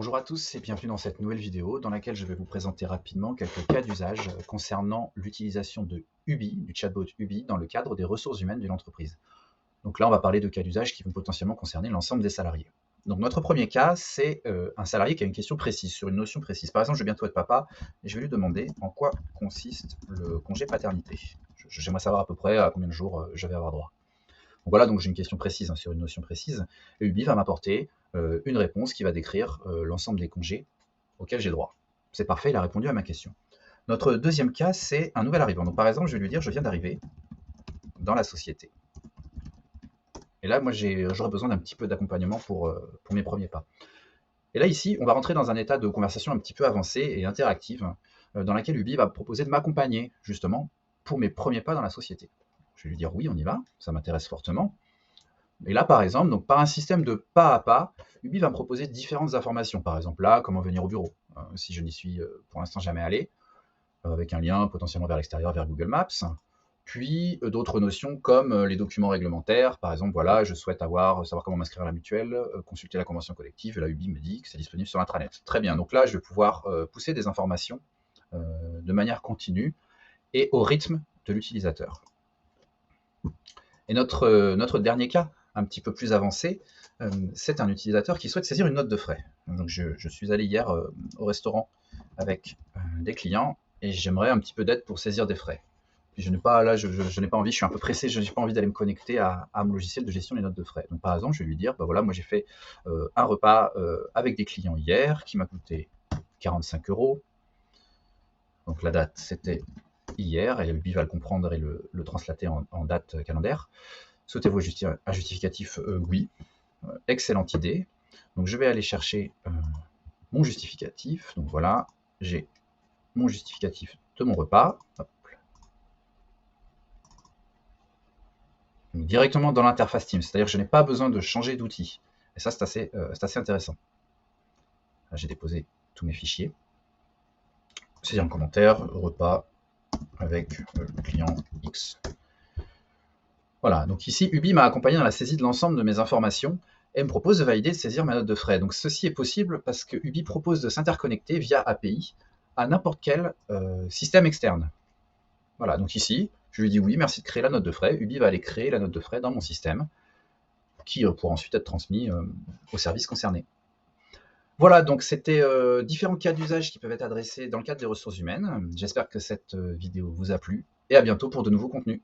Bonjour à tous et bienvenue dans cette nouvelle vidéo dans laquelle je vais vous présenter rapidement quelques cas d'usage concernant l'utilisation de Ubi, du chatbot Ubi, dans le cadre des ressources humaines d'une entreprise. Donc là, on va parler de cas d'usage qui vont potentiellement concerner l'ensemble des salariés. Donc notre premier cas, c'est un salarié qui a une question précise, sur une notion précise. Par exemple, je vais bientôt être papa et je vais lui demander en quoi consiste le congé paternité. J'aimerais savoir à peu près à combien de jours je vais avoir droit. Donc voilà, donc j'ai une question précise sur une notion précise, et Ubi va m'apporter une réponse qui va décrire l'ensemble des congés auxquels j'ai droit. C'est parfait, il a répondu à ma question. Notre deuxième cas, c'est un nouvel arrivant. Donc par exemple, je vais lui dire, je viens d'arriver dans la société. Et là, moi, j'aurais besoin d'un petit peu d'accompagnement pour mes premiers pas. Et là, ici, on va rentrer dans un état de conversation un petit peu avancé et interactive, dans laquelle Ubi va me proposer de m'accompagner, justement, pour mes premiers pas dans la société. Je vais lui dire oui, on y va, ça m'intéresse fortement. Et là, par exemple, donc par un système de pas à pas, Ubi va me proposer différentes informations. Par exemple, là, comment venir au bureau, si je n'y suis pour l'instant jamais allé, avec un lien potentiellement vers l'extérieur, vers Google Maps. Puis d'autres notions comme les documents réglementaires. Par exemple, voilà, je souhaite savoir comment m'inscrire à la mutuelle, consulter la convention collective, et là, Ubi me dit que c'est disponible sur l'intranet. Très bien, donc là, je vais pouvoir pousser des informations de manière continue et au rythme de l'utilisateur. Et notre dernier cas, un petit peu plus avancé, c'est un utilisateur qui souhaite saisir une note de frais. Donc je suis allé hier au restaurant avec des clients et j'aimerais un petit peu d'aide pour saisir des frais. Puis je n'ai pas envie, je suis un peu pressé, je n'ai pas envie d'aller me connecter à mon logiciel de gestion des notes de frais. Donc par exemple, je vais lui dire, bah voilà, moi j'ai fait un repas avec des clients hier qui m'a coûté 45 €. Donc la date, c'était hier, et Ubi va le comprendre et le translater en date calendaire. Souhaitez-vous un justificatif? Oui. Excellente idée. Donc je vais aller chercher mon justificatif. Donc voilà, j'ai mon justificatif de mon repas. Hop. Donc, directement dans l'interface Teams, c'est-à-dire que je n'ai pas besoin de changer d'outil. Et ça, c'est assez intéressant. Là, j'ai déposé tous mes fichiers. Saisir un commentaire, repas avec le client X. Voilà, donc ici, Ubi m'a accompagné dans la saisie de l'ensemble de mes informations et me propose de valider de saisir ma note de frais. Donc ceci est possible parce que Ubi propose de s'interconnecter via API à n'importe quel système externe. Voilà, donc ici, je lui dis oui, merci de créer la note de frais. Ubi va aller créer la note de frais dans mon système qui pourra ensuite être transmis au service concerné. Voilà, donc c'était différents cas d'usage qui peuvent être adressés dans le cadre des ressources humaines. J'espère que cette vidéo vous a plu et à bientôt pour de nouveaux contenus.